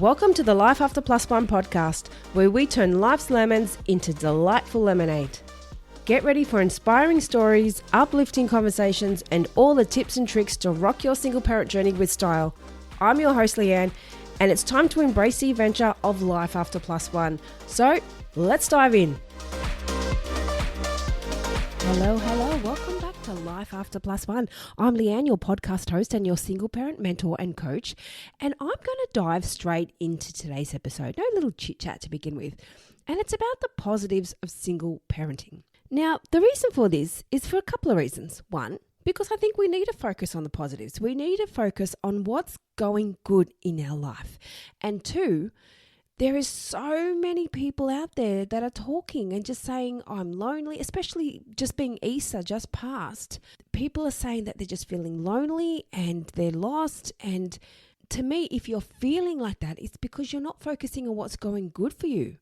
Welcome to the Life After Plus One podcast, where we turn life's lemons into delightful lemonade. Get ready for inspiring stories, uplifting conversations, and all the tips and tricks to rock your single parent journey with style. I'm your host, Leanne, and it's time to embrace the adventure of Life After Plus One. So, let's dive in. Hello, welcome back to Life After Plus One. I'm Leanne, your podcast host and your single parent mentor and coach, and I'm going to dive straight into today's episode. No little chit chat to begin with, and it's about the positives of single parenting. Now, the reason for this is for a couple of reasons. One, because I think we need to focus on the positives. We need to focus on what's going good in our life. And two, there is so many people out there that are talking and just saying, I'm lonely, especially just being Easter just passed. People are saying that they're just feeling lonely and they're lost. And to me, if you're feeling like that, it's because you're not focusing on what's going good for you.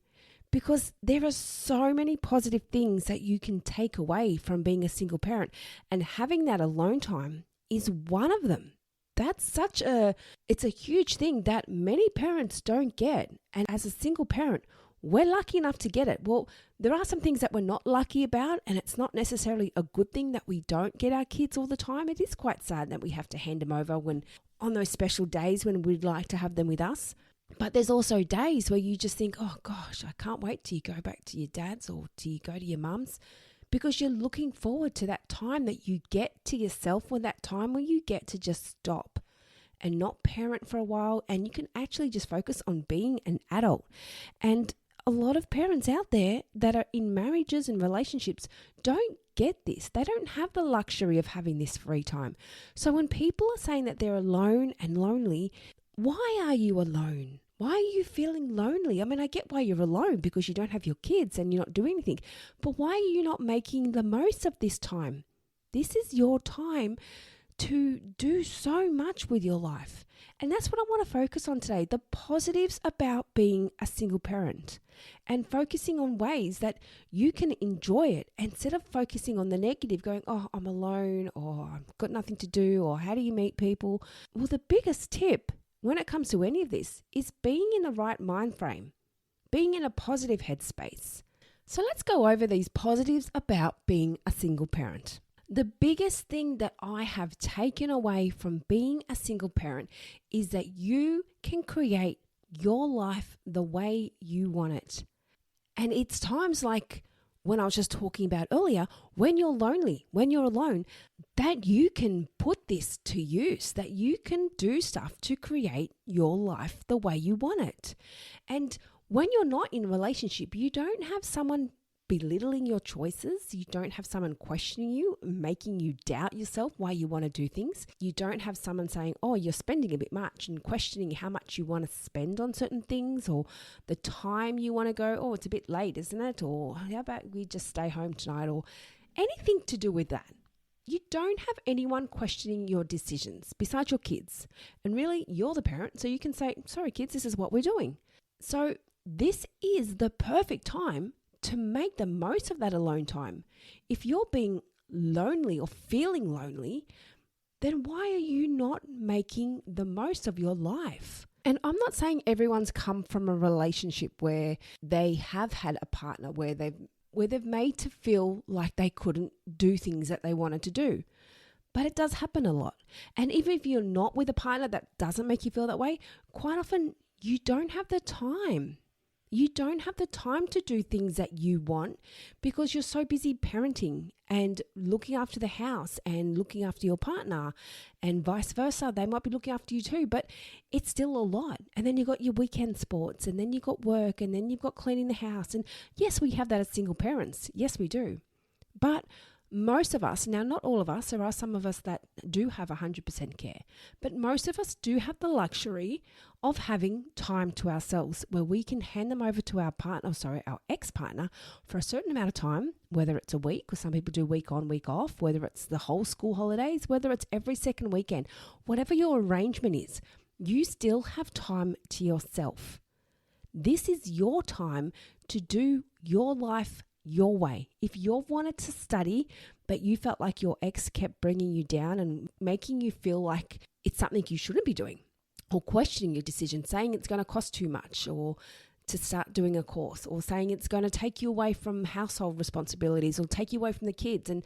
Because there are so many positive things that you can take away from being a single parent. And having that alone time is one of them. It's a huge thing that many parents don't get. And as a single parent, we're lucky enough to get it. Well, there are some things that we're not lucky about, and it's not necessarily a good thing that we don't get our kids all the time. It is quite sad that we have to hand them over on those special days when we'd like to have them with us. But there's also days where you just think, oh gosh, I can't wait till you go back to your dad's or till you go to your mum's. Because you're looking forward to that time that you get to yourself, or that time where you get to just stop and not parent for a while, and you can actually just focus on being an adult. And a lot of parents out there that are in marriages and relationships don't get this. They don't have the luxury of having this free time. So when people are saying that they're alone and lonely, why are you alone? Why are you feeling lonely? I mean, I get why you're alone, because you don't have your kids and you're not doing anything. But why are you not making the most of this time? This is your time to do so much with your life. And that's what I want to focus on today, the positives about being a single parent, and focusing on ways that you can enjoy it instead of focusing on the negative, going, oh, I'm alone, or I've got nothing to do, or how do you meet people? Well, the biggest tip when it comes to any of this is being in the right mind frame, being in a positive headspace. So let's go over these positives about being a single parent. The biggest thing that I have taken away from being a single parent is that you can create your life the way you want it. And it's times like when I was just talking about earlier, when you're lonely, when you're alone, that you can put this to use, that you can do stuff to create your life the way you want it. And when you're not in a relationship, you don't have someone belittling your choices. You don't have someone questioning you, making you doubt yourself why you want to do things. You don't have someone saying, oh, you're spending a bit much, and questioning how much you want to spend on certain things, or the time you want to go, oh, it's a bit late, isn't it? Or how about we just stay home tonight, or anything to do with that. You don't have anyone questioning your decisions besides your kids. And really, you're the parent, so you can say, sorry, kids, this is what we're doing. So this is the perfect time to make the most of that alone time. If you're being lonely or feeling lonely, then why are you not making the most of your life? And I'm not saying everyone's come from a relationship where they have had a partner where they've made to feel like they couldn't do things that they wanted to do. But it does happen a lot. And even if you're not with a partner that doesn't make you feel that way, quite often you don't have the time. You don't have the time to do things that you want because you're so busy parenting and looking after the house and looking after your partner, and vice versa. They might be looking after you too, but it's still a lot. And then you've got your weekend sports, and then you've got work, and then you've got cleaning the house. And yes, we have that as single parents. Yes, we do. But most of us, now not all of us, there are some of us that do have 100% care, but most of us do have the luxury of having time to ourselves where we can hand them over to our ex-partner for a certain amount of time, whether it's a week, or some people do week on, week off, whether it's the whole school holidays, whether it's every second weekend, whatever your arrangement is, you still have time to yourself. This is your time to do your life your way. If you've wanted to study, but you felt like your ex kept bringing you down and making you feel like it's something you shouldn't be doing, or questioning your decision, saying it's going to cost too much, or to start doing a course, or saying it's going to take you away from household responsibilities or take you away from the kids, and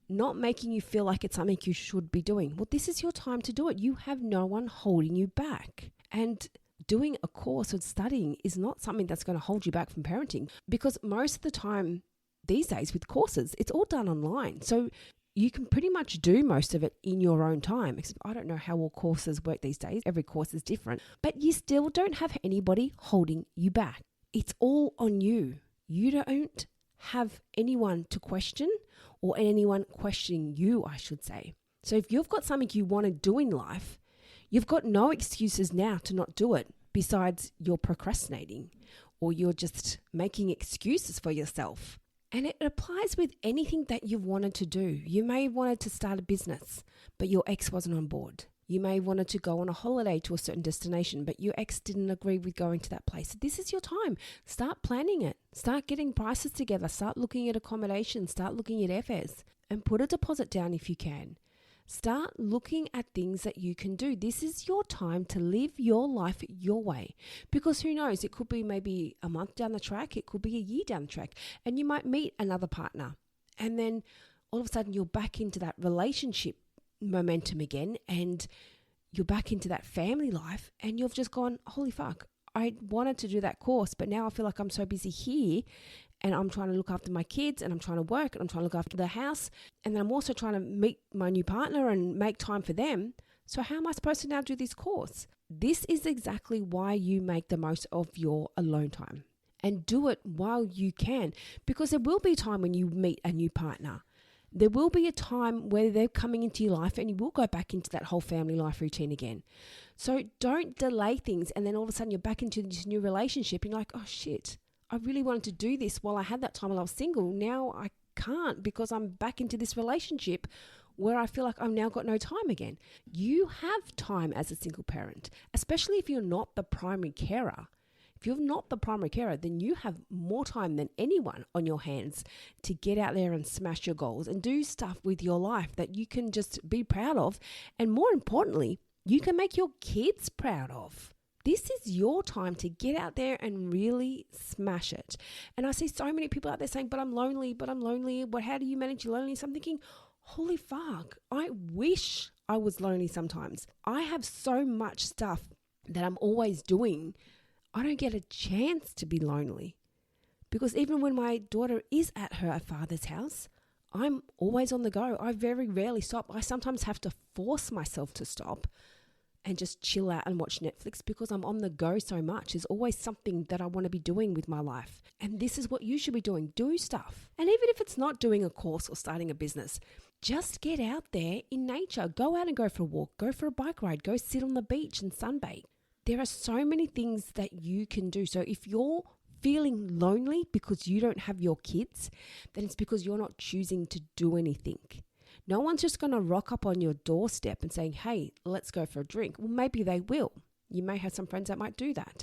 not making you feel like it's something you should be doing. Well, this is your time to do it. You have no one holding you back. And doing a course or studying is not something that's going to hold you back from parenting, because most of the time these days with courses, it's all done online. So you can pretty much do most of it in your own time. Except I don't know how all courses work these days. Every course is different. But you still don't have anybody holding you back. It's all on you. You don't have anyone to question, or anyone questioning you, I should say. So if you've got something you want to do in life, you've got no excuses now to not do it, besides you're procrastinating or you're just making excuses for yourself. And it applies with anything that you've wanted to do. You may have wanted to start a business, but your ex wasn't on board. You may have wanted to go on a holiday to a certain destination, but your ex didn't agree with going to that place. This is your time. Start planning it. Start getting prices together. Start looking at accommodation. Start looking at airfares, and put a deposit down if you can. Start looking at things that you can do. This is your time to live your life your way, because who knows, it could be maybe a month down the track. It could be a year down the track, and you might meet another partner, and then all of a sudden you're back into that relationship momentum again, and you're back into that family life, and you've just gone, holy fuck, I wanted to do that course, but now I feel like I'm so busy here, and I'm trying to look after my kids, and I'm trying to work, and I'm trying to look after the house, and then I'm also trying to meet my new partner and make time for them. So how am I supposed to now do this course? This is exactly why you make the most of your alone time, and do it while you can, because there will be a time when you meet a new partner. There will be a time where they're coming into your life, and you will go back into that whole family life routine again. So don't delay things, and then all of a sudden you're back into this new relationship and you're like, oh shit, I really wanted to do this while I had that time when I was single. Now I can't, because I'm back into this relationship where I feel like I've now got no time again. You have time as a single parent, especially if you're not the primary carer. If you're not the primary carer, then you have more time than anyone on your hands to get out there and smash your goals and do stuff with your life that you can just be proud of. And more importantly, you can make your kids proud of. This is your time to get out there and really smash it. And I see so many people out there saying, but I'm lonely. But how do you manage your loneliness? I'm thinking, holy fuck, I wish I was lonely sometimes. I have so much stuff that I'm always doing. I don't get a chance to be lonely, because even when my daughter is at her father's house, I'm always on the go. I very rarely stop. I sometimes have to force myself to stop and just chill out and watch Netflix, because I'm on the go so much. There's always something that I want to be doing with my life. And this is what you should be doing. Do stuff. And even if it's not doing a course or starting a business, just get out there in nature. Go out and go for a walk. Go for a bike ride. Go sit on the beach and sunbathe. There are so many things that you can do. So if you're feeling lonely because you don't have your kids, then it's because you're not choosing to do anything. No one's just going to rock up on your doorstep and saying, hey, let's go for a drink. Well, maybe they will. You may have some friends that might do that.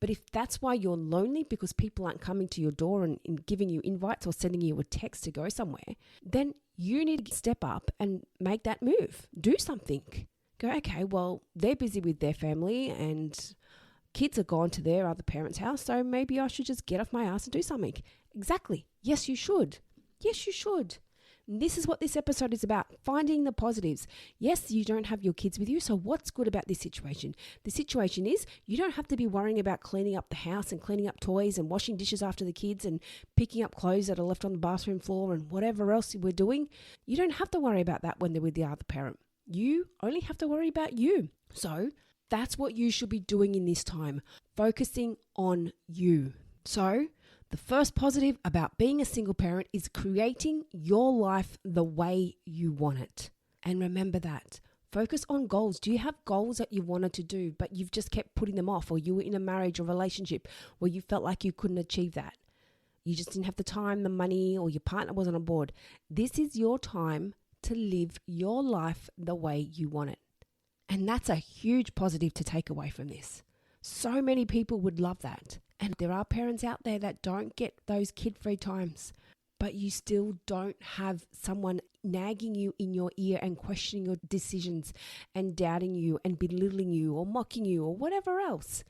But if that's why you're lonely, because people aren't coming to your door and giving you invites or sending you a text to go somewhere, then you need to step up and make that move. Do something. Go, okay, well, they're busy with their family and kids are gone to their other parents' house, so maybe I should just get off my ass and do something. Exactly. Yes, you should. Yes, you should. And this is what this episode is about, finding the positives. Yes, you don't have your kids with you, so what's good about this situation? The situation is you don't have to be worrying about cleaning up the house and cleaning up toys and washing dishes after the kids and picking up clothes that are left on the bathroom floor and whatever else we're doing. You don't have to worry about that when they're with the other parent. You only have to worry about you. So that's what you should be doing in this time, focusing on you. So the first positive about being a single parent is creating your life the way you want it. And remember that. Focus on goals. Do you have goals that you wanted to do, but you've just kept putting them off, or you were in a marriage or relationship where you felt like you couldn't achieve that? You just didn't have the time, the money, or your partner wasn't on board. This is your time to live your life the way you want it. And that's a huge positive to take away from this. So many people would love that. And there are parents out there that don't get those kid-free times, but you still don't have someone nagging you in your ear and questioning your decisions and doubting you and belittling you or mocking you or whatever else.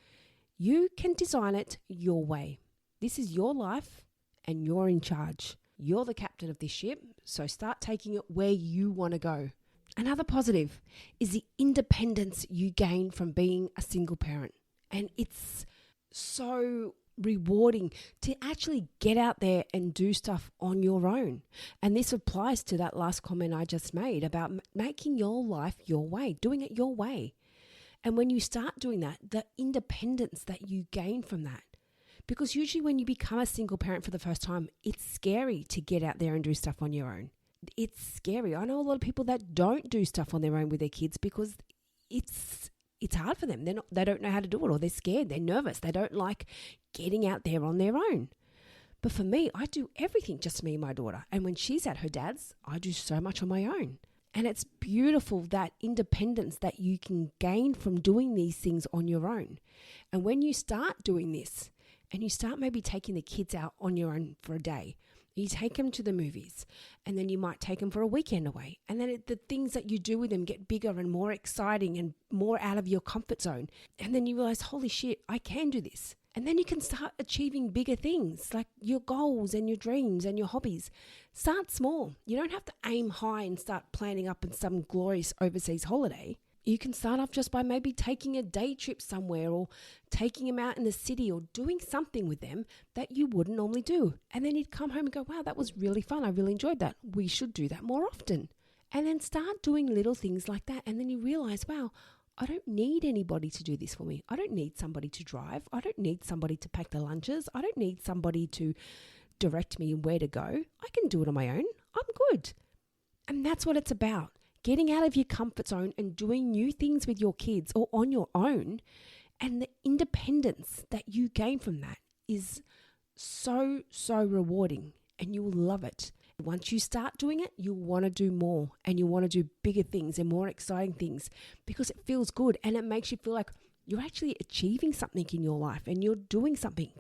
You can design it your way. This is your life and you're in charge. You're the captain of this ship, so start taking it where you want to go. Another positive is the independence you gain from being a single parent. And it's so rewarding to actually get out there and do stuff on your own. And this applies to that last comment I just made about making your life your way, doing it your way. And when you start doing that, the independence that you gain from that, because usually when you become a single parent for the first time, it's scary to get out there and do stuff on your own. It's scary. I know a lot of people that don't do stuff on their own with their kids because it's hard for them. They don't know how to do it, or they're scared, they're nervous, they don't like getting out there on their own. But for me, I do everything just me and my daughter. And when she's at her dad's, I do so much on my own. And it's beautiful, that independence that you can gain from doing these things on your own. And when you start doing this, and you start maybe taking the kids out on your own for a day, you take them to the movies, and then you might take them for a weekend away. And then the things that you do with them get bigger and more exciting and more out of your comfort zone. And then you realize, holy shit, I can do this. And then you can start achieving bigger things like your goals and your dreams and your hobbies. Start small. You don't have to aim high and start planning up in some glorious overseas holiday. You can start off just by maybe taking a day trip somewhere, or taking them out in the city, or doing something with them that you wouldn't normally do. And then you'd come home and go, wow, that was really fun. I really enjoyed that. We should do that more often. And then start doing little things like that. And then you realize, wow, I don't need anybody to do this for me. I don't need somebody to drive. I don't need somebody to pack the lunches. I don't need somebody to direct me where to go. I can do it on my own. I'm good. And that's what it's about. Getting out of your comfort zone and doing new things with your kids or on your own, and the independence that you gain from that is so, so rewarding, and you will love it. Once you start doing it, you'll want to do more, and you want to do bigger things and more exciting things, because it feels good and it makes you feel like you're actually achieving something in your life and you're doing something.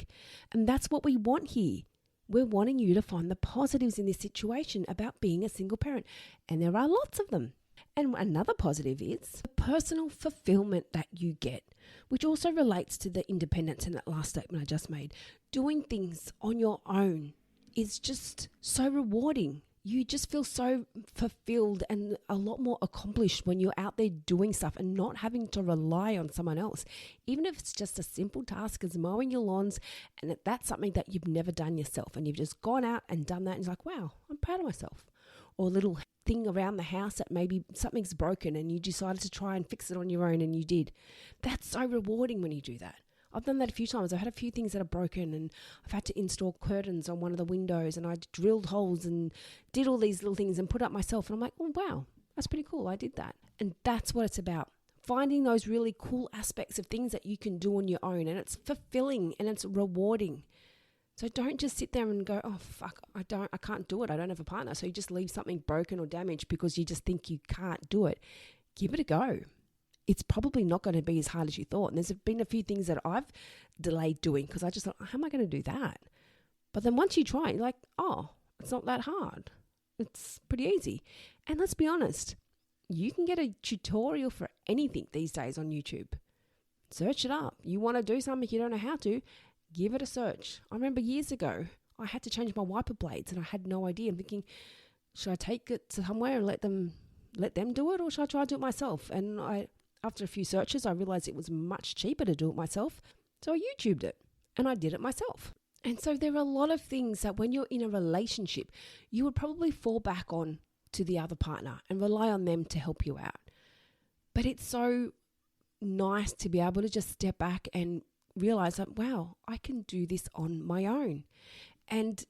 And that's what we want here. We're wanting you to find the positives in this situation about being a single parent. And there are lots of them. And another positive is the personal fulfillment that you get, which also relates to the independence in that last statement I just made. Doing things on your own is just so rewarding. You just feel so fulfilled and a lot more accomplished when you're out there doing stuff and not having to rely on someone else. Even if it's just a simple task as mowing your lawns, and that's something that you've never done yourself, and you've just gone out and done that, and it's like, wow, I'm proud of myself. Or a little thing around the house that maybe something's broken and you decided to try and fix it on your own, and you did. That's so rewarding when you do that. I've done that a few times. I've had a few things that are broken, and I've had to install curtains on one of the windows, and I drilled holes and did all these little things and put up myself. And I'm like, oh, wow, that's pretty cool. I did that. And that's what it's about. Finding those really cool aspects of things that you can do on your own, and it's fulfilling and it's rewarding. So don't just sit there and go, oh, fuck, I can't do it. I don't have a partner. So you just leave something broken or damaged because you just think you can't do it. Give it a go. It's probably not going to be as hard as you thought. And there's been a few things that I've delayed doing because I just thought, how am I going to do that? But then once you try, you're like, oh, it's not that hard. It's pretty easy. And let's be honest, you can get a tutorial for anything these days on YouTube. Search it up. You want to do something you don't know how to, give it a search. I remember years ago, I had to change my wiper blades and I had no idea. I'm thinking, should I take it somewhere and let them do it, or should I try to do it myself? And after a few searches, I realized it was much cheaper to do it myself. So I YouTubed it and I did it myself. And so there are a lot of things that when you're in a relationship, you would probably fall back on to the other partner and rely on them to help you out. But it's so nice to be able to just step back and realize that, wow, I can do this on my own. And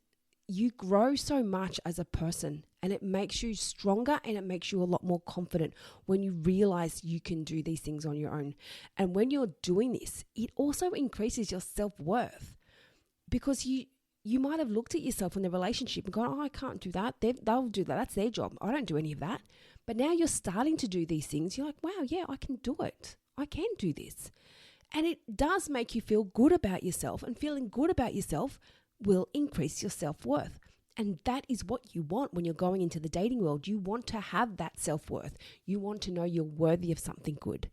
you grow so much as a person, and it makes you stronger and it makes you a lot more confident when you realize you can do these things on your own. And when you're doing this, it also increases your self-worth, because you might have looked at yourself in the relationship and gone, oh, I can't do that. They'll do that. That's their job. I don't do any of that. But now you're starting to do these things. You're like, wow, yeah, I can do it. I can do this. And it does make you feel good about yourself, and feeling good about yourself will increase your self-worth. And that is what you want when you're going into the dating world. You want to have that self-worth. You want to know you're worthy of something good.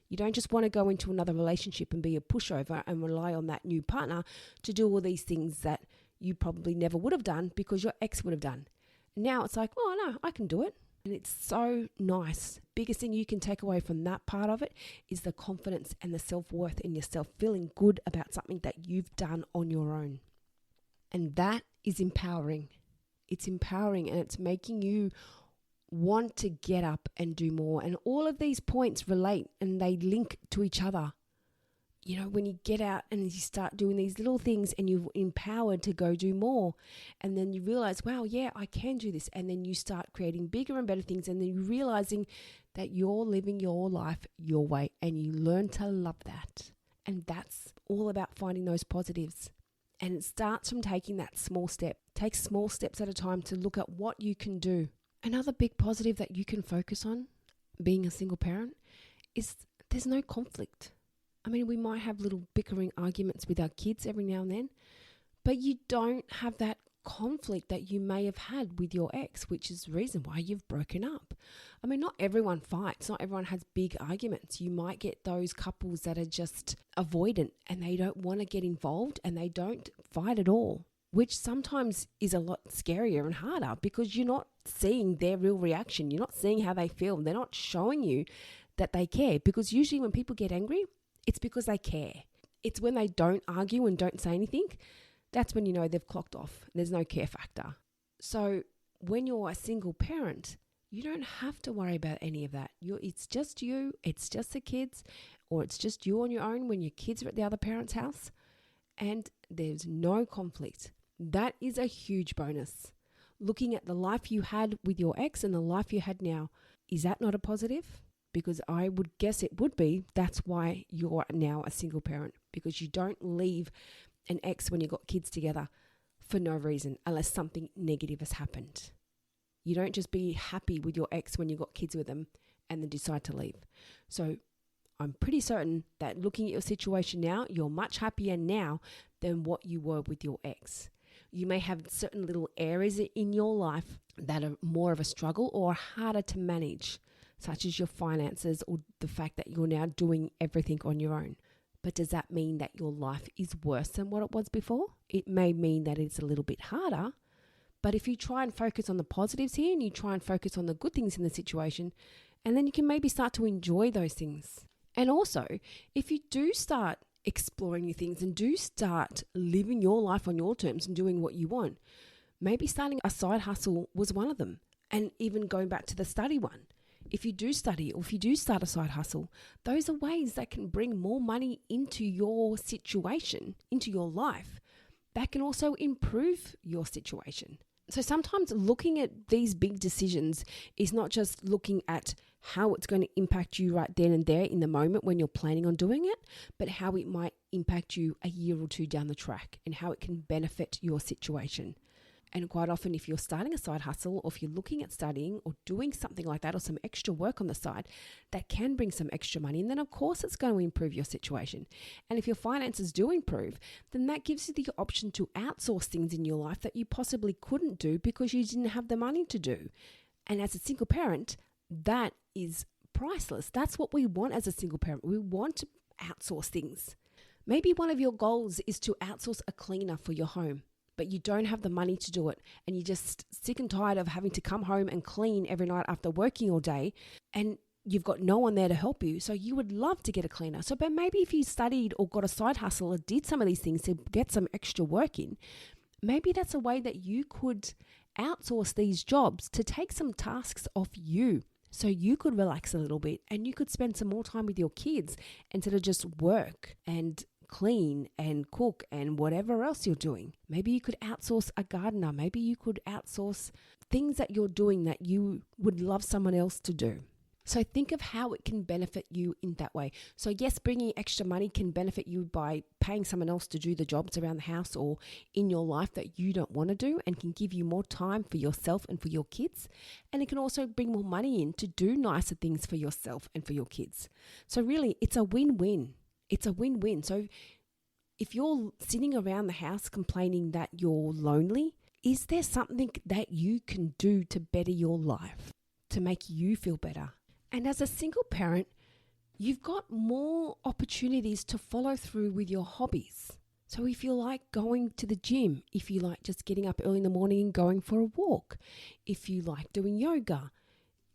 You don't just want to go into another relationship and be a pushover and rely on that new partner to do all these things that you probably never would have done because your ex would have done. Now it's like, oh no, I can do it. And it's so nice. Biggest thing you can take away from that part of it is the confidence and the self-worth in yourself, feeling good about something that you've done on your own. And that is empowering. It's empowering, and it's making you want to get up and do more. And all of these points relate and they link to each other. You know, when you get out and you start doing these little things and you're empowered to go do more, and then you realize, wow, yeah, I can do this. And then you start creating bigger and better things, and then you're realizing that you're living your life your way, and you learn to love that. And that's all about finding those positives. And it starts from taking that small step. Take small steps at a time to look at what you can do. Another big positive that you can focus on being a single parent is there's no conflict. I mean, we might have little bickering arguments with our kids every now and then, but you don't have that conflict that you may have had with your ex, which is the reason why you've broken up. I mean, not everyone fights, not everyone has big arguments. You might get those couples that are just avoidant and they don't want to get involved and they don't fight at all, which sometimes is a lot scarier and harder because you're not seeing their real reaction. You're not seeing how they feel. They're not showing you that they care, because usually when people get angry, it's because they care. It's when they don't argue and don't say anything, that's when you know they've clocked off. There's no care factor. So when you're a single parent, you don't have to worry about any of that. It's just you, it's just the kids, or it's just you on your own when your kids are at the other parent's house, and there's no conflict. That is a huge bonus. Looking at the life you had with your ex and the life you had now, is that not a positive? Because I would guess it would be. That's why you're now a single parent, because you don't leave an ex when you got kids together for no reason unless something negative has happened. You don't just be happy with your ex when you got kids with them and then decide to leave. So I'm pretty certain that looking at your situation now, you're much happier now than what you were with your ex. You may have certain little areas in your life that are more of a struggle or harder to manage, such as your finances or the fact that you're now doing everything on your own. But does that mean that your life is worse than what it was before? It may mean that it's a little bit harder, but if you try and focus on the positives here and you try and focus on the good things in the situation, and then you can maybe start to enjoy those things. And also, if you do start exploring new things and do start living your life on your terms and doing what you want, maybe starting a side hustle was one of them. And even going back to the study one. If you do study or if you do start a side hustle, those are ways that can bring more money into your situation, into your life, that can also improve your situation. So sometimes looking at these big decisions is not just looking at how it's going to impact you right then and there in the moment when you're planning on doing it, but how it might impact you a year or two down the track and how it can benefit your situation. And quite often, if you're starting a side hustle or if you're looking at studying or doing something like that or some extra work on the side, that can bring some extra money. And then, of course, it's going to improve your situation. And if your finances do improve, then that gives you the option to outsource things in your life that you possibly couldn't do because you didn't have the money to do. And as a single parent, that is priceless. That's what we want as a single parent. We want to outsource things. Maybe one of your goals is to outsource a cleaner for your home, but you don't have the money to do it, and you're just sick and tired of having to come home and clean every night after working all day, and you've got no one there to help you. So you would love to get a cleaner. So, but maybe if you studied or got a side hustle or did some of these things to get some extra work in, maybe that's a way that you could outsource these jobs to take some tasks off you. So you could relax a little bit and you could spend some more time with your kids instead of just work and clean and cook and whatever else you're doing. Maybe you could outsource a gardener. Maybe you could outsource things that you're doing that you would love someone else to do. So think of how it can benefit you in that way. So yes, bringing extra money can benefit you by paying someone else to do the jobs around the house or in your life that you don't want to do, and can give you more time for yourself and for your kids. And it can also bring more money in to do nicer things for yourself and for your kids. So really, it's a win-win. It's a win-win. So if you're sitting around the house complaining that you're lonely, Is there something that you can do to better your life, to make you feel better? And as a single parent, you've got more opportunities to follow through with your hobbies. So if you like going to the gym, if you like just getting up early in the morning and going for a walk, if you like doing yoga,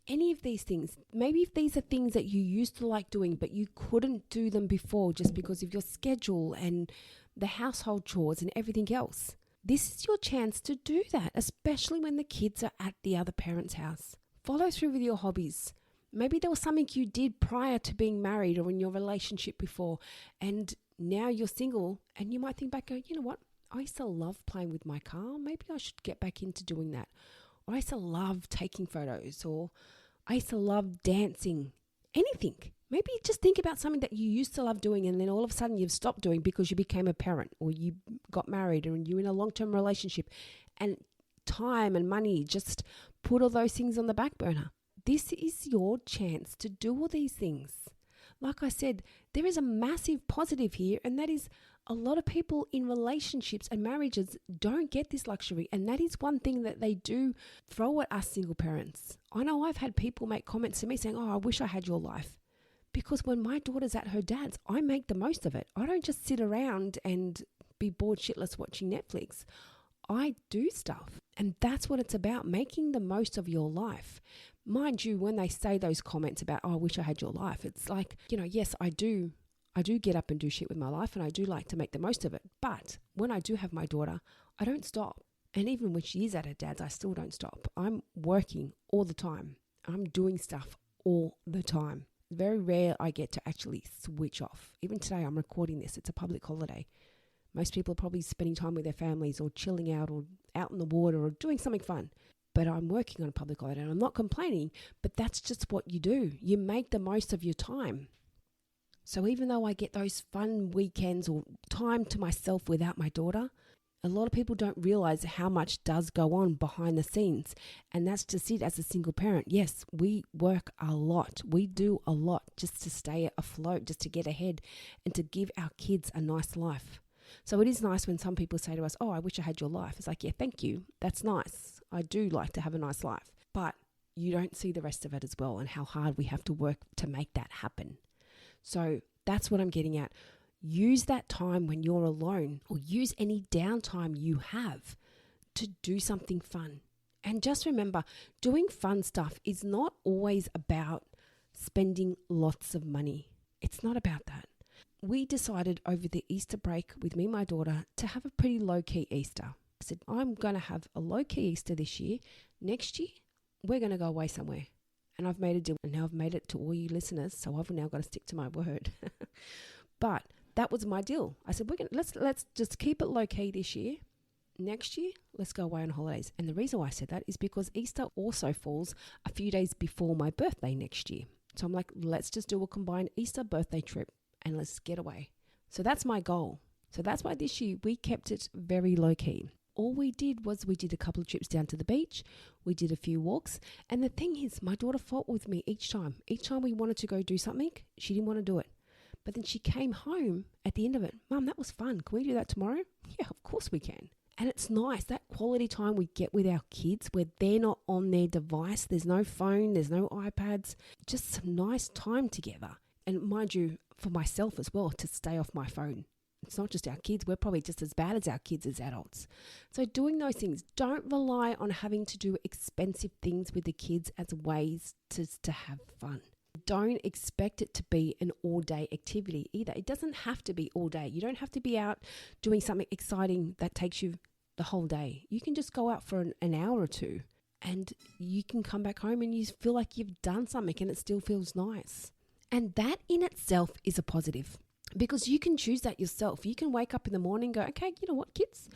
any of these things, maybe if these are things that you used to like doing, but you couldn't do them before just because of your schedule and the household chores and everything else. This is your chance to do that, especially when the kids are at the other parent's house. Follow through with your hobbies. Maybe there was something you did prior to being married or in your relationship before, and now you're single and you might think back, go, you know what? I used to love playing with my car. Maybe I should get back into doing that. Or I used to love taking photos, or I used to love dancing, anything. Maybe just think about something that you used to love doing and then all of a sudden you've stopped doing because you became a parent or you got married or you're in a long-term relationship, and time and money just put all those things on the back burner. This is your chance to do all these things. Like I said, there is a massive positive here, and that is a lot of people in relationships and marriages don't get this luxury, and that is one thing that they do throw at us single parents. I know I've had people make comments to me saying, I wish I had your life. Because when my daughter's at her dad's, I make the most of it. I don't just sit around and be bored shitless watching Netflix. I do stuff. And that's what it's about, making the most of your life. Mind you, when they say those comments about, I wish I had your life, it's like, yes, I do get up and do shit with my life, and I do like to make the most of it. But when I do have my daughter, I don't stop. And even when she is at her dad's, I still don't stop. I'm working all the time. I'm doing stuff all the time. Very rare I get to actually switch off. Even today, I'm recording this. It's a public holiday. Most people are probably spending time with their families or chilling out or out in the water or doing something fun. But I'm working on a public holiday and I'm not complaining, but that's just what you do. You make the most of your time. So even though I get those fun weekends or time to myself without my daughter, a lot of people don't realize how much does go on behind the scenes. And that's just it as a single parent. Yes, we work a lot. We do a lot just to stay afloat, just to get ahead and to give our kids a nice life. So it is nice when some people say to us, I wish I had your life. It's like, yeah, thank you. That's nice. I do like to have a nice life. But you don't see the rest of it as well and how hard we have to work to make that happen. So that's what I'm getting at. Use that time when you're alone, or use any downtime you have to do something fun. And just remember, doing fun stuff is not always about spending lots of money. It's not about that. We decided over the Easter break with me and my daughter to have a pretty low-key Easter. I said, I'm going to have a low-key Easter this year. Next year, we're going to go away somewhere. And I've made a deal, and now I've made it to all you listeners, so I've now got to stick to my word. But that was my deal. I said, let's just keep it low-key this year. Next year, let's go away on holidays. And the reason why I said that is because Easter also falls a few days before my birthday next year. So I'm like, let's just do a combined Easter birthday trip and let's get away. So that's my goal. So that's why this year we kept it very low-key. All we did was we did a couple of trips down to the beach. We did a few walks. And the thing is, my daughter fought with me each time. Each time we wanted to go do something, she didn't want to do it. But then she came home at the end of it. Mum, that was fun. Can we do that tomorrow? Yeah, of course we can. And it's nice, that quality time we get with our kids where they're not on their device. There's no phone, there's no iPads. Just some nice time together. And mind you, for myself as well, to stay off my phone. It's not just our kids. We're probably just as bad as our kids as adults. So doing those things, don't rely on having to do expensive things with the kids as ways to have fun. Don't expect it to be an all-day activity either. It doesn't have to be all day. You don't have to be out doing something exciting that takes you the whole day. You can just go out for an hour or two and you can come back home and you feel like you've done something and it still feels nice. And that in itself is a positive because you can choose that yourself. You can wake up in the morning and go, okay, you know what, kids?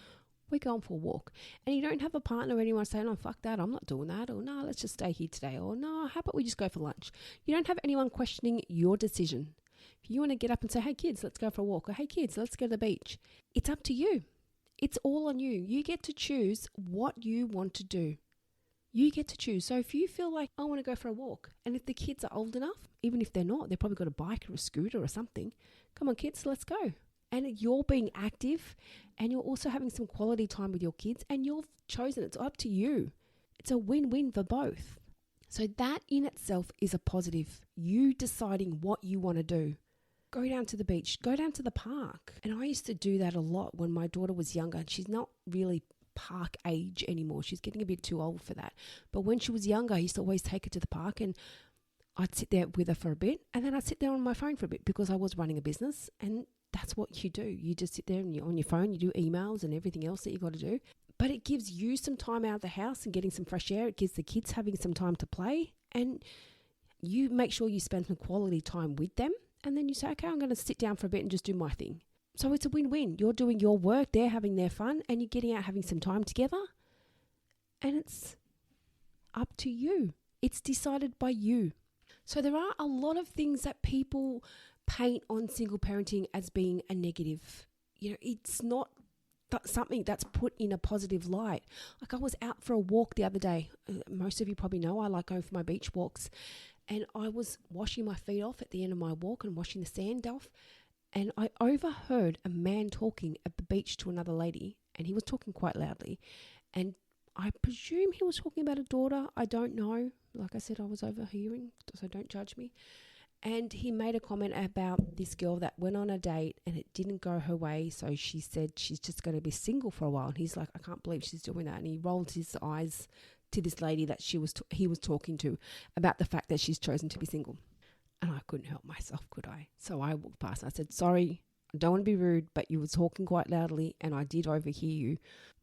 We're going for a walk. And you don't have a partner or anyone saying, oh, fuck that, I'm not doing that. Or no, let's just stay here today. Or no, how about we just go for lunch? You don't have anyone questioning your decision. If you want to get up and say, hey, kids, let's go for a walk. Or hey, kids, let's go to the beach. It's up to you. It's all on you. You get to choose what you want to do. You get to choose. So if you feel like, I want to go for a walk, and if the kids are old enough, even if they're not, they've probably got a bike or a scooter or something. Come on, kids, let's go. And you're being active and you're also having some quality time with your kids, and you've chosen, it's up to you. It's a win-win for both. So that in itself is a positive. You deciding what you want to do. Go down to the beach, go down to the park. And I used to do that a lot when my daughter was younger. She's not really park age anymore. She's getting a bit too old for that. But when she was younger, I used to always take her to the park, and I'd sit there with her for a bit, and then I'd sit there on my phone for a bit because I was running a business, and that's what you do. You just sit there and you're on your phone, you do emails and everything else that you got to do. But it gives you some time out of the house and getting some fresh air. It gives the kids having some time to play, and you make sure you spend some quality time with them. And then you say, okay, I'm going to sit down for a bit and just do my thing. So it's a win-win. You're doing your work, they're having their fun, and you're getting out having some time together. And it's up to you. It's decided by you. So there are a lot of things that people paint on single parenting as being a negative. It's not something that's put in a positive light. Like, I was out for a walk the other day. Most of you probably know I like going for my beach walks. And I was washing my feet off at the end of my walk and washing the sand off. And I overheard a man talking at the beach to another lady. And he was talking quite loudly. And I presume he was talking about a daughter. I don't know. Like I said, I was overhearing, so don't judge me. And he made a comment about this girl that went on a date and it didn't go her way. So she said she's just going to be single for a while. And he's like, I can't believe she's doing that. And he rolled his eyes to this lady that he was talking to about the fact that she's chosen to be single. And I couldn't help myself, could I? So I walked past and I said, sorry, I don't want to be rude, but you were talking quite loudly and I did overhear you.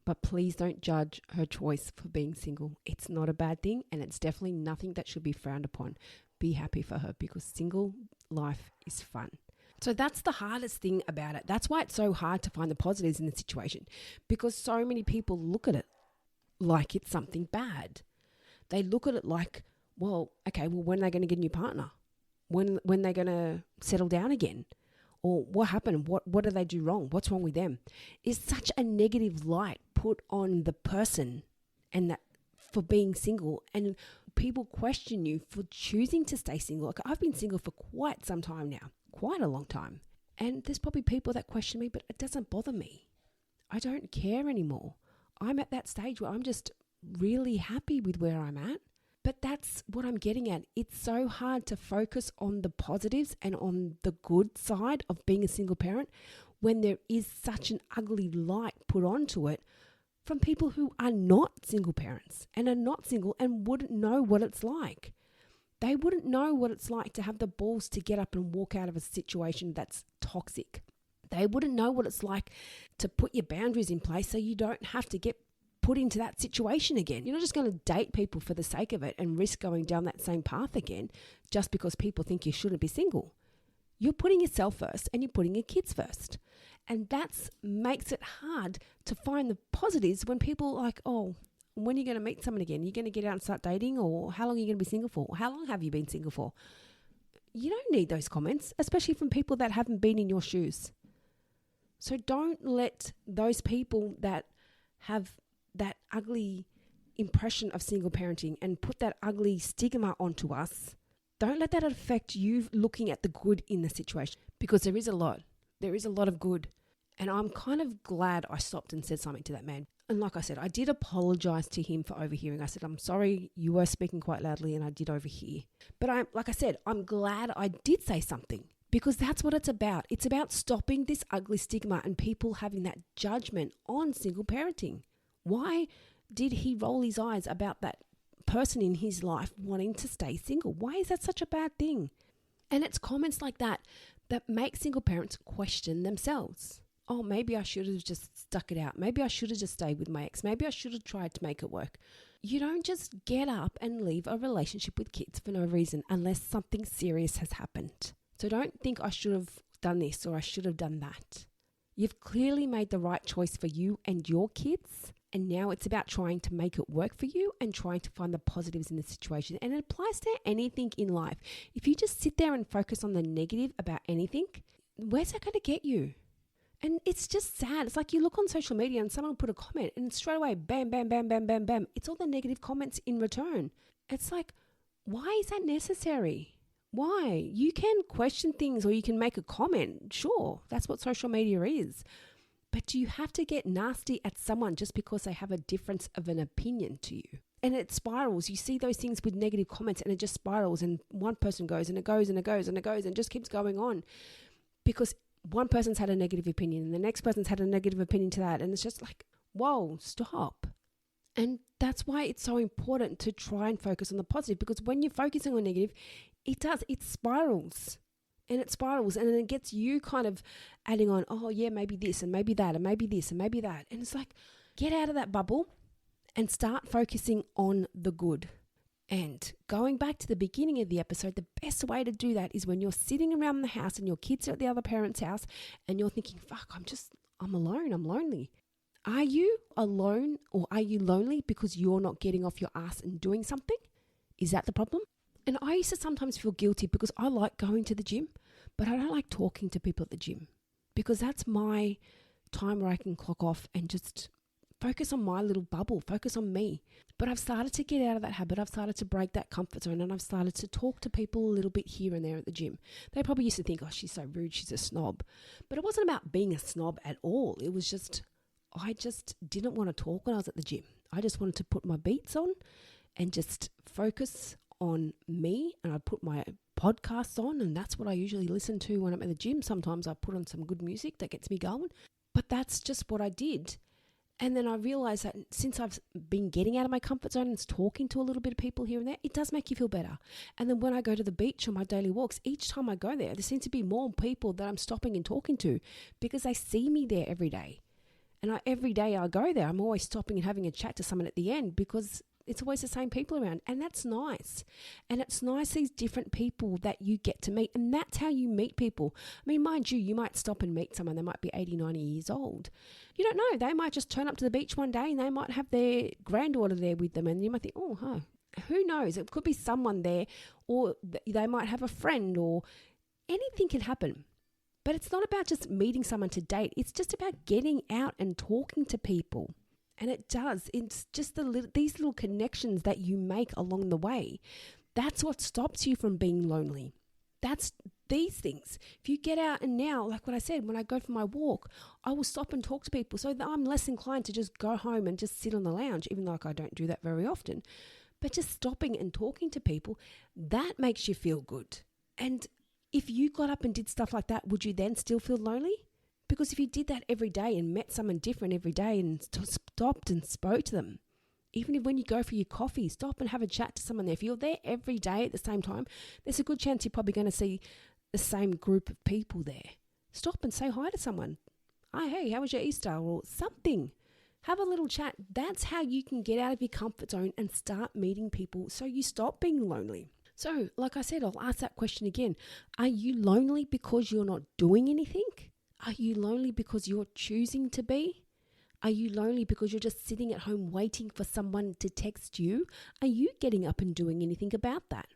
But please don't judge her choice for being single. It's not a bad thing, and it's definitely nothing that should be frowned upon. Be happy for her, because single life is fun. So that's the hardest thing about it. That's why it's so hard to find the positives in the situation, because so many people look at it like it's something bad. They look at it like, well, when are they going to get a new partner? When they're going to settle down again? Or what happened? What did they do wrong? What's wrong with them? It's such a negative light put on the person and that for being single, and people question you for choosing to stay single. Like, I've been single for quite some time now, quite a long time. And there's probably people that question me, but it doesn't bother me. I don't care anymore. I'm at that stage where I'm just really happy with where I'm at. But that's what I'm getting at. It's so hard to focus on the positives and on the good side of being a single parent when there is such an ugly light put onto it from people who are not single parents and are not single and wouldn't know what it's like. They wouldn't know what it's like to have the balls to get up and walk out of a situation that's toxic. They wouldn't know what it's like to put your boundaries in place so you don't have to get put into that situation again. You're not just going to date people for the sake of it and risk going down that same path again just because people think you shouldn't be single. You're putting yourself first and you're putting your kids first. And that makes it hard to find the positives when people are like, oh, when are you going to meet someone again? Are you going to get out and start dating? Or how long are you going to be single for? How long have you been single for? You don't need those comments, especially from people that haven't been in your shoes. So don't let those people that have that ugly impression of single parenting and put that ugly stigma onto us, don't let that affect you looking at the good in the situation, because there is a lot. There is a lot of good. And I'm kind of glad I stopped and said something to that man. And like I said, I did apologize to him for overhearing. I said, I'm sorry, you were speaking quite loudly and I did overhear. But I'm glad I did say something, because that's what it's about. It's about stopping this ugly stigma and people having that judgment on single parenting. Why did he roll his eyes about that person in his life wanting to stay single? Why is that such a bad thing? And it's comments like that that make single parents question themselves. Oh, maybe I should have just stuck it out. Maybe I should have just stayed with my ex. Maybe I should have tried to make it work. You don't just get up and leave a relationship with kids for no reason unless something serious has happened. So don't think I should have done this or I should have done that. You've clearly made the right choice for you and your kids. And now it's about trying to make it work for you and trying to find the positives in the situation. And it applies to anything in life. If you just sit there and focus on the negative about anything, where's that going to get you? And it's just sad. It's like you look on social media and someone will put a comment and straight away, bam, bam, bam, bam, bam, bam. It's all the negative comments in return. It's like, why is that necessary? Why? You can question things or you can make a comment. Sure, that's what social media is. But do you have to get nasty at someone just because they have a difference of an opinion to you? And it spirals. You see those things with negative comments and it just spirals, and one person goes and it goes and it goes and it goes and just keeps going on because one person's had a negative opinion and the next person's had a negative opinion to that. And it's just like, whoa, stop. And that's why it's so important to try and focus on the positive, because when you're focusing on negative, it spirals. And it spirals and then it gets you kind of adding on, oh yeah, maybe this and maybe that and maybe this and maybe that. And it's like, get out of that bubble and start focusing on the good. And going back to the beginning of the episode, the best way to do that is when you're sitting around the house and your kids are at the other parent's house and you're thinking, fuck, I'm alone, I'm lonely. Are you alone or are you lonely because you're not getting off your ass and doing something? Is that the problem? And I used to sometimes feel guilty because I like going to the gym, but I don't like talking to people at the gym because that's my time where I can clock off and just focus on my little bubble, focus on me. But I've started to get out of that habit. I've started to break that comfort zone and I've started to talk to people a little bit here and there at the gym. They probably used to think, oh, she's so rude, she's a snob. But it wasn't about being a snob at all. It was just, I just didn't want to talk when I was at the gym. I just wanted to put my beats on and just focus on me, and I put my podcasts on, and that's what I usually listen to when I'm at the gym. Sometimes I put on some good music that gets me going, but that's just what I did. And then I realized that since I've been getting out of my comfort zone and talking to a little bit of people here and there, it does make you feel better. And then when I go to the beach on my daily walks, each time I go there seems to be more people that I'm stopping and talking to because they see me there every day. And every day I go there, I'm always stopping and having a chat to someone at the end because it's always the same people around. And that's nice. And it's nice, these different people that you get to meet. And that's how you meet people. I mean, mind you might stop and meet someone. They might be 80, 90 years old. You don't know. They might just turn up to the beach one day and they might have their granddaughter there with them. And you might think, oh, huh, who knows? It could be someone there, or they might have a friend, or anything can happen. But it's not about just meeting someone to date. It's just about getting out and talking to people. And it does. It's just these little connections that you make along the way. That's what stops you from being lonely. That's these things. If you get out and now, like what I said, when I go for my walk, I will stop and talk to people so that I'm less inclined to just go home and just sit on the lounge, even though I don't do that very often. But just stopping and talking to people, that makes you feel good. And if you got up and did stuff like that, would you then still feel lonely? Because if you did that every day and met someone different every day and stopped and spoke to them, even if when you go for your coffee, stop and have a chat to someone there. If you're there every day at the same time, there's a good chance you're probably going to see the same group of people there. Stop and say hi to someone. Hey, how was your Easter? Or something. Have a little chat. That's how you can get out of your comfort zone and start meeting people so you stop being lonely. So, like I said, I'll ask that question again. Are you lonely because you're not doing anything? Are you lonely because you're choosing to be? Are you lonely because you're just sitting at home waiting for someone to text you? Are you getting up and doing anything about that?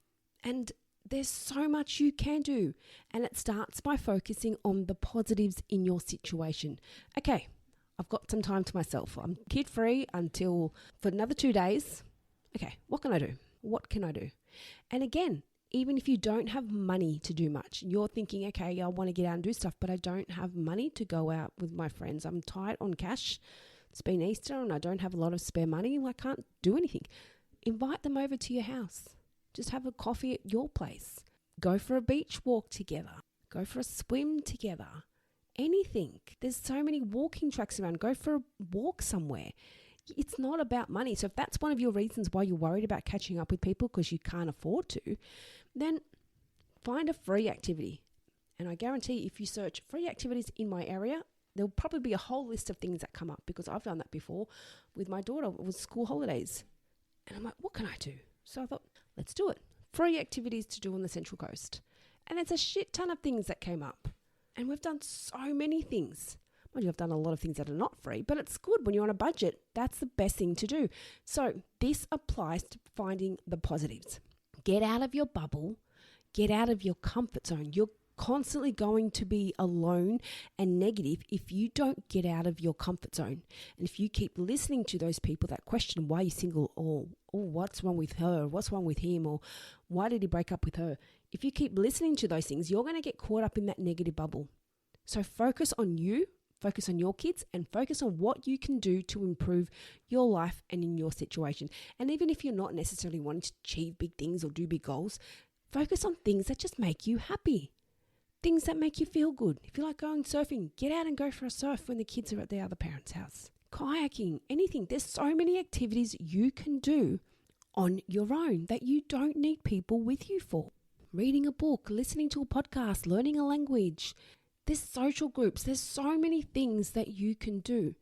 And there's so much you can do. And it starts by focusing on the positives in your situation. Okay, I've got some time to myself. I'm kid-free for another 2 days. Okay, what can I do? What can I do? And again, even if you don't have money to do much, you're thinking, okay, I want to get out and do stuff, but I don't have money to go out with my friends. I'm tight on cash. It's been Easter and I don't have a lot of spare money. I can't do anything. Invite them over to your house. Just have a coffee at your place. Go for a beach walk together. Go for a swim together. Anything. There's so many walking tracks around. Go for a walk somewhere. It's not about money. So if that's one of your reasons why you're worried about catching up with people because you can't afford to, then find a free activity. And I guarantee if you search free activities in my area, there'll probably be a whole list of things that come up because I've done that before with my daughter. It was school holidays. And I'm like, what can I do? So I thought, let's do it. Free activities to do on the Central Coast. And there's a shit ton of things that came up. And we've done so many things. Well, you've done a lot of things that are not free, but it's good when you're on a budget. That's the best thing to do. So this applies to finding the positives. Get out of your bubble. Get out of your comfort zone. You're constantly going to be alone and negative if you don't get out of your comfort zone. And if you keep listening to those people that question why you're single, or what's wrong with her, what's wrong with him, or why did he break up with her? if you keep listening to those things, you're going to get caught up in that negative bubble. So focus on you, focus on your kids, and focus on what you can do to improve your life and in your situation. And even if you're not necessarily wanting to achieve big things or do big goals, focus on things that just make you happy. Things that make you feel good. If you like going surfing, get out and go for a surf when the kids are at the other parent's house. Kayaking, anything. There's so many activities you can do on your own that you don't need people with you for. Reading a book, listening to a podcast, learning a language. There's social groups. There's so many things that you can do.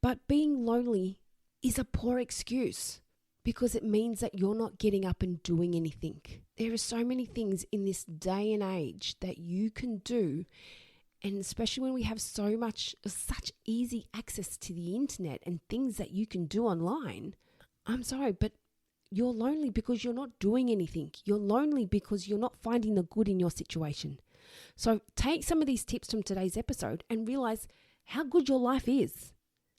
But being lonely is a poor excuse because it means that you're not getting up and doing anything. There are so many things in this day and age that you can do. And especially when we have such easy access to the internet and things that you can do online. I'm sorry, but you're lonely because you're not doing anything. You're lonely because you're not finding the good in your situation. So take some of these tips from today's episode and realize how good your life is.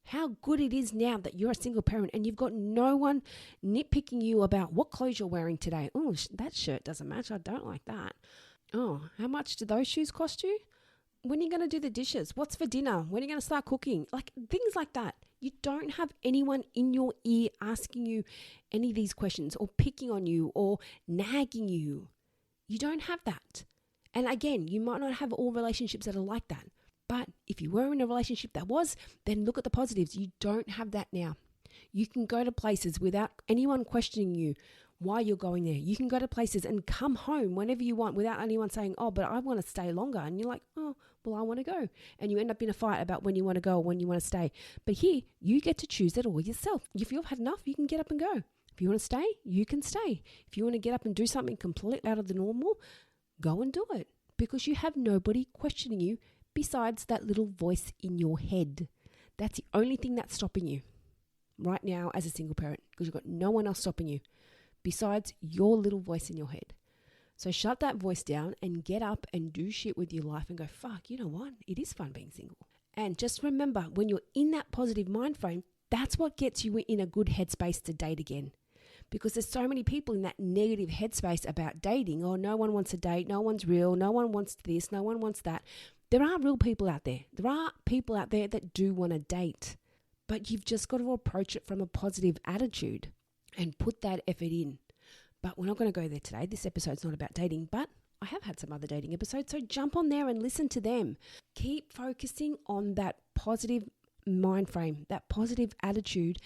How good it is now that you're a single parent and you've got no one nitpicking you about what clothes you're wearing today. Oh, that shirt doesn't match. I don't like that. Oh, how much do those shoes cost you? When are you going to do the dishes? What's for dinner? When are you going to start cooking? Like things like that. You don't have anyone in your ear asking you any of these questions or picking on you or nagging you. You don't have that. And again, you might not have all relationships that are like that. But if you were in a relationship that was, then look at the positives. You don't have that now. You can go to places without anyone questioning you why you're going there. You can go to places and come home whenever you want without anyone saying, oh, but I want to stay longer. And you're like, oh, well, I want to go. And you end up in a fight about when you want to go or when you want to stay. But here, you get to choose it all yourself. If you've had enough, you can get up and go. If you want to stay, you can stay. If you want to get up and do something completely out of the normal, go and do it. Because you have nobody questioning you besides that little voice in your head. That's the only thing that's stopping you right now as a single parent, because you've got no one else stopping you besides your little voice in your head. So shut that voice down and get up and do shit with your life and go, fuck, you know what? It is fun being single. And just remember, when you're in that positive mind frame, that's what gets you in a good headspace to date again. Because there's so many people in that negative headspace about dating. Oh, no one wants to date. No one's real. No one wants this. No one wants that. There are real people out there. There are people out there that do want to date. But you've just got to approach it from a positive attitude and put that effort in. But we're not going to go there today. This episode's not about dating, but I have had some other dating episodes, so jump on there and listen to them. Keep focusing on that positive mind frame, that positive attitude,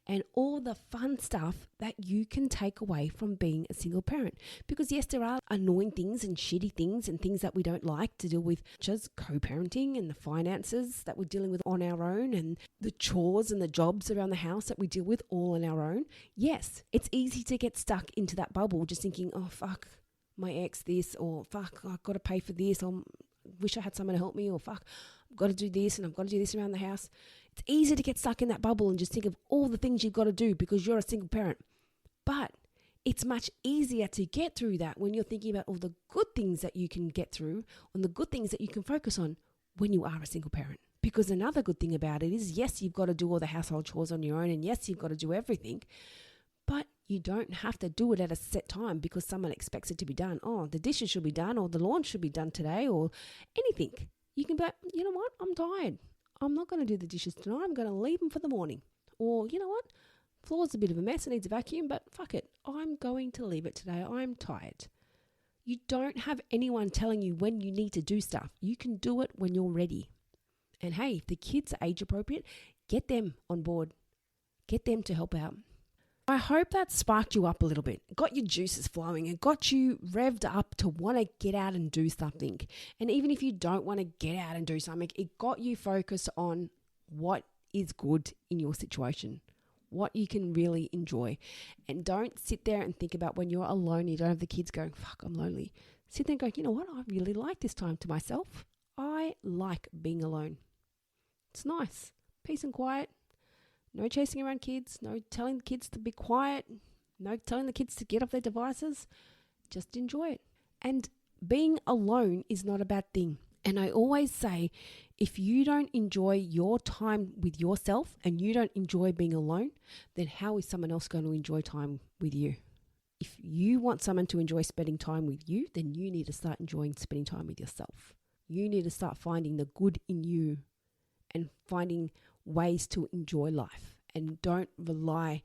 and all the fun stuff that you can take away from being a single parent. Because yes, there are annoying things and shitty things and things that we don't like to deal with, just co-parenting and the finances that we're dealing with on our own and the chores and the jobs around the house that we deal with all on our own. Yes, it's easy to get stuck into that bubble just thinking, oh fuck, my ex this, or fuck, I've got to pay for this, or wish I had someone to help me, or fuck, I've got to do this and I've got to do this around the house. It's easy to get stuck in that bubble and just think of all the things you've got to do because you're a single parent. But it's much easier to get through that when you're thinking about all the good things that you can get through and the good things that you can focus on when you are a single parent. Because another good thing about it is, yes, you've got to do all the household chores on your own, and yes, you've got to do everything, but you don't have to do it at a set time because someone expects it to be done. Oh, the dishes should be done, or the lawn should be done today, or anything. You can be like, you know what, I'm tired. I'm not going to do the dishes tonight. I'm going to leave them for the morning. Or, you know what, floor's a bit of a mess. It needs a vacuum, but fuck it. I'm going to leave it today. I'm tired. You don't have anyone telling you when you need to do stuff. You can do it when you're ready. And hey, if the kids are age appropriate, get them on board. Get them to help out. I hope that sparked you up a little bit, got your juices flowing and got you revved up to want to get out and do something. And even if you don't want to get out and do something, it got you focused on what is good in your situation, what you can really enjoy. And don't sit there and think about when you're alone, you don't have the kids going, fuck, I'm lonely. Sit there and go, you know what, I really like this time to myself. I like being alone. It's nice, peace and quiet. No chasing around kids, no telling the kids to be quiet, no telling the kids to get off their devices. Just enjoy it. And being alone is not a bad thing. And I always say, if you don't enjoy your time with yourself and you don't enjoy being alone, then how is someone else going to enjoy time with you? if you want someone to enjoy spending time with you, then you need to start enjoying spending time with yourself. You need to start finding the good in you and finding ways to enjoy life. And don't rely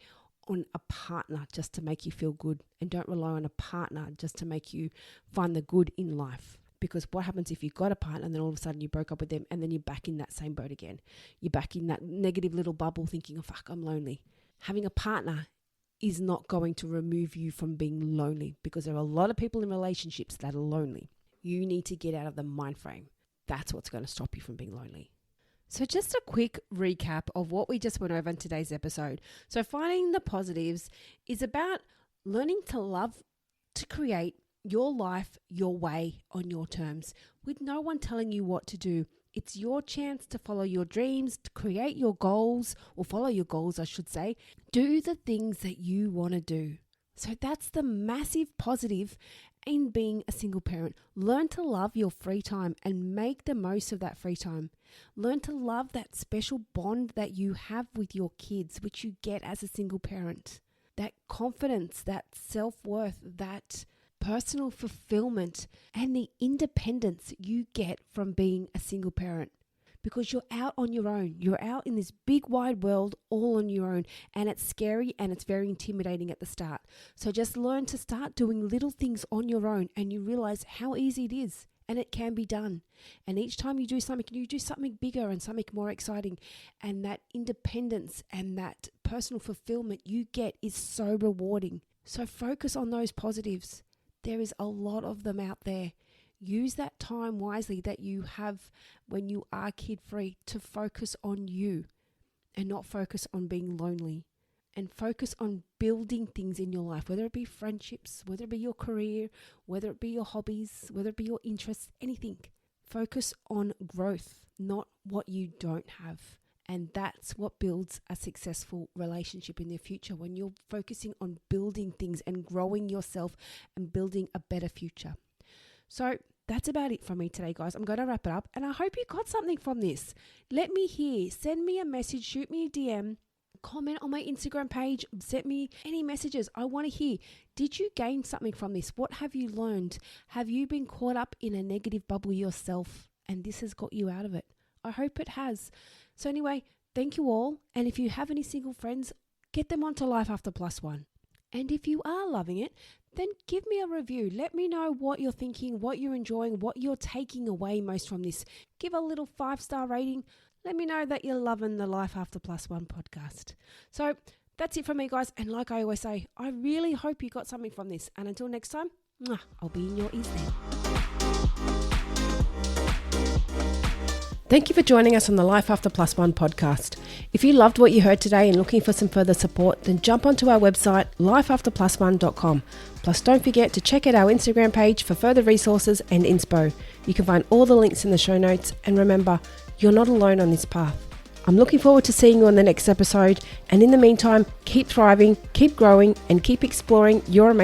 on a partner just to make you feel good. And don't rely on a partner just to make you find the good in life. Because what happens if you've got a partner and then all of a sudden you broke up with them and then you're back in that same boat again? You're back in that negative little bubble thinking, oh, fuck, I'm lonely. Having a partner is not going to remove you from being lonely, because there are a lot of people in relationships that are lonely. You need to get out of the mind frame. That's what's going to stop you from being lonely. So just a quick recap of what we just went over in today's episode. So finding the positives is about learning to love, to create your life your way on your terms, with no one telling you what to do. It's your chance to follow your dreams, to create your goals, or follow your goals, I should say. Do the things that you want to do. So that's the massive positive in being a single parent. Learn to love your free time and make the most of that free time. Learn to love that special bond that you have with your kids, which you get as a single parent. That confidence, that self-worth, that personal fulfillment, and the independence you get from being a single parent, because you're out on your own. You're out in this big wide world all on your own, and it's scary and it's very intimidating at the start. So just learn to start doing little things on your own, and you realize how easy it is, and it can be done. And each time you do something bigger and something more exciting, and that independence and that personal fulfillment you get is so rewarding. So focus on those positives. There is a lot of them out there. Use that time wisely that you have when you are kid-free to focus on you and not focus on being lonely. And focus on building things in your life, whether it be friendships, whether it be your career, whether it be your hobbies, whether it be your interests, anything. Focus on growth, not what you don't have. And that's what builds a successful relationship in the future, when you're focusing on building things and growing yourself and building a better future. So that's about it from me today, guys. I'm going to wrap it up, and I hope you got something from this. Let me hear. Send me a message, shoot me a DM, comment on my Instagram page, send me any messages. I want to hear. Did you gain something from this? What have you learned? Have you been caught up in a negative bubble yourself and this has got you out of it? I hope it has. So anyway, thank you all. And if you have any single friends, get them onto Life After Plus One. And if you are loving it, then give me a review. Let me know what you're thinking, what you're enjoying, what you're taking away most from this. Give a little 5-star rating. Let me know that you're loving the Life After Plus One podcast. So that's it from me, guys. And like I always say, I really hope you got something from this. And until next time, I'll be in your ears then. Thank you for joining us on the Life After Plus One podcast. If you loved what you heard today and looking for some further support, then jump onto our website, lifeafterplusone.com. Plus, don't forget to check out our Instagram page for further resources and inspo. You can find all the links in the show notes. And remember, you're not alone on this path. I'm looking forward to seeing you on the next episode. And in the meantime, keep thriving, keep growing, and keep exploring your amazing